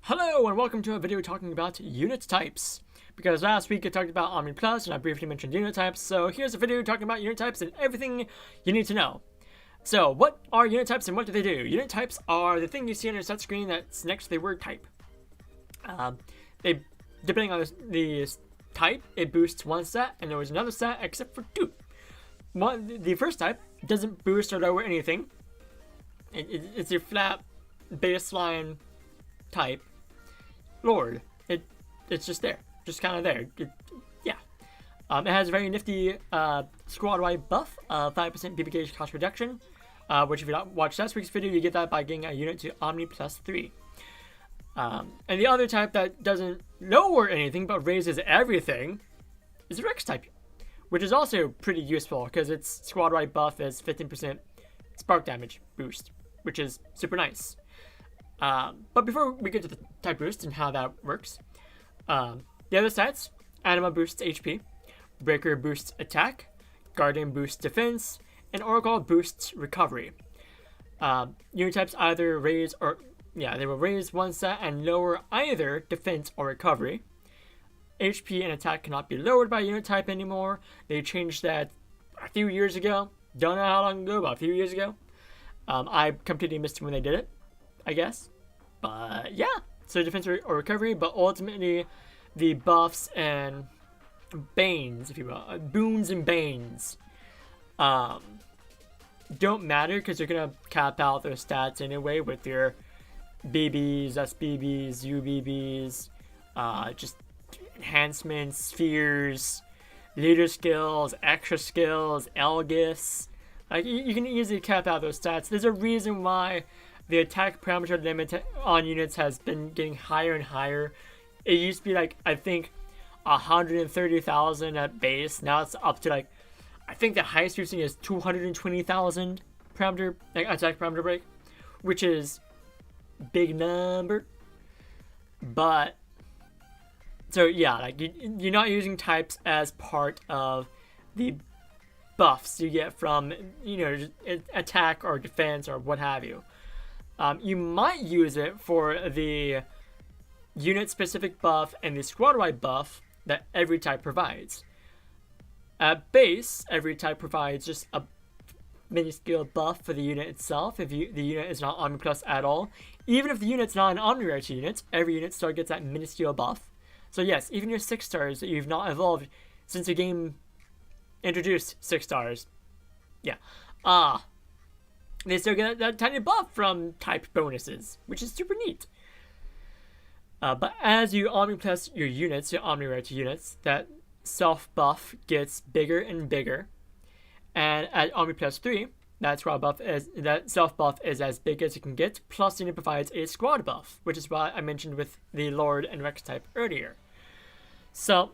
Hello and welcome to a video talking about unit types. Because last week I talked about Omni Plus and I briefly mentioned unit types, so here's a video talking about unit types and everything you need to know. So, what are unit types and what do they do? Unit types are the thing you see on your set screen that's next to the word type. Depending on the type, it boosts one stat and there was another stat except for two. The first type doesn't boost or lower anything. It's your flat baseline type. Lord, it's just there, just kind of there. It has a very nifty squad-wide buff, 5% BB gauge cost reduction, which if you watched last week's video, you get that by getting a unit to Omni plus 3. And the other type that doesn't lower anything but raises everything is the Rex type, which is also pretty useful because its squad-wide buff is 15% spark damage boost, which is super nice. But before we get to the type boost and how that works, the other stats: Anima boosts HP, Breaker boosts attack, Guardian boosts defense, and Oracle boosts recovery. Unit types either raise they will raise one stat and lower either defense or recovery. HP and attack cannot be lowered by unit type anymore. They changed that a few years ago. Don't know how long ago, but a few years ago. I completely missed when they did it, I guess. But yeah, so defense or recovery, but ultimately the buffs and banes, if you will, boons and banes, don't matter because you're gonna cap out those stats anyway with your BBs, SBBs, UBBs, just enhancements, spheres, leader skills, extra skills, Elgis. Like you can easily cap out those stats. There's a reason why the attack parameter limit on units has been getting higher and higher. It used to be like, I think, 130,000 at base. Now it's up to like, I think the highest we've seen is 220,000 parameter, like attack parameter break, which is big number. But so yeah, like you're not using types as part of the buffs you get from, attack or defense or what have you. You might use it for the unit-specific buff and the squad-wide buff that every type provides. At base, every type provides just a minuscule buff for the unit itself if the unit is not Omni Plus at all. Even if the unit's not an Omni Rare unit, every unit still gets that minuscule buff. So yes, even your 6 stars that you've not evolved since the game introduced 6 stars. Yeah. They still get that tiny buff from type bonuses, which is super neat. But as you Omni Plus your units, your Omni Rare units, that self buff gets bigger and bigger. And at Omni Plus 3, that self buff is as big as it can get, plus it provides a squad buff, which is what I mentioned with the Lord and Rex type earlier. So,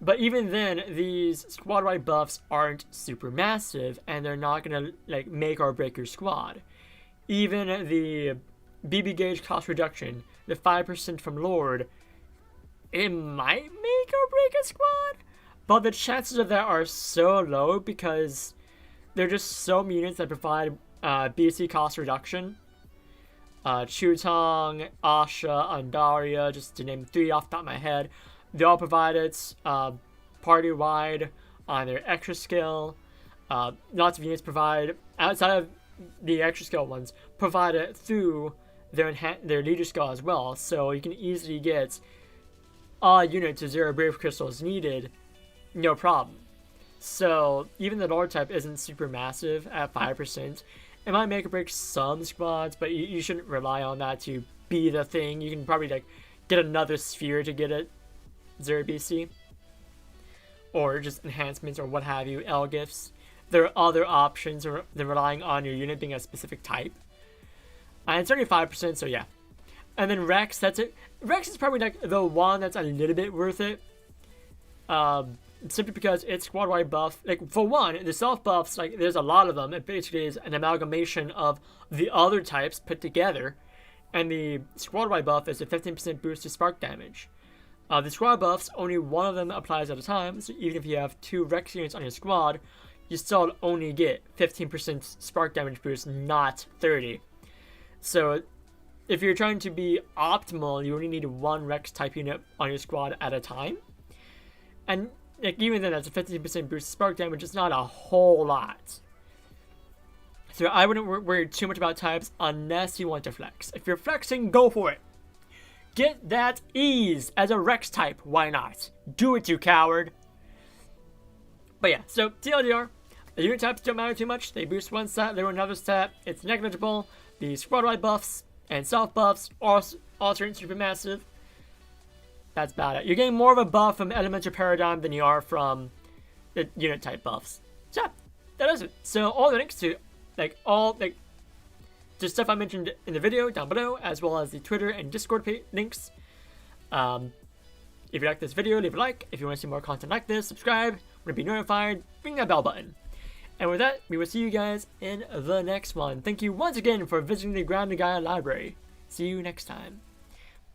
but even then, these squad-wide buffs aren't super massive, and they're not gonna make or break your squad. Even the BB gauge cost reduction, the 5% from Lord, it might make or break a squad, but the chances of that are so low because they're just so many units that provide BC cost reduction. Chutong, Asha, Andaria, just to name 3 off the top of my head. They all provide it party-wide on their extra skill. Lots of units provide, outside of the extra skill ones, provide it through their leader skill as well. So you can easily get a unit to 0 Brave Crystals needed, no problem. So even the Lord type isn't super massive at 5%. It might make or break some squads, but you shouldn't rely on that to be the thing. You can probably get another sphere to get it 0 BC. Or just enhancements or what have you, Elgifs. There are other options than relying on your unit being a specific type. And it's only 5%, so yeah. And then Rex, that's it. Rex is probably the one that's a little bit worth it. Simply because it's squad-wide buff. For one, the self buffs, there's a lot of them. It basically is an amalgamation of the other types put together. And the squad-wide buff is a 15% boost to spark damage. The squad buffs, only one of them applies at a time, so even if you have 2 Rex units on your squad, you still only get 15% spark damage boost, not 30. So if you're trying to be optimal, you only need one Rex type unit on your squad at a time. And like, even then, that's a 15% boost spark damage. It's not a whole lot. So I wouldn't worry too much about types unless you want to flex. If you're flexing, go for it. Get that ease as a Rex type. Why not? Do it, you coward. But yeah, so TLDR, the unit types don't matter too much. They boost one stat, they run another stat. It's negligible. The squad-wide buffs and soft buffs are alternate super massive. That's about it. You're getting more of a buff from Elemental Paradigm than you are from the unit type buffs. So that is it. So all the links to the stuff I mentioned in the video down below, as well as the Twitter and Discord links. If you like this video, leave a like. If you want to see more content like this, subscribe. Want to be notified, ring that bell button. And with that, we will see you guys in the next one. Thank you once again for visiting the Grounded Gaia Library. See you next time.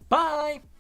Bye!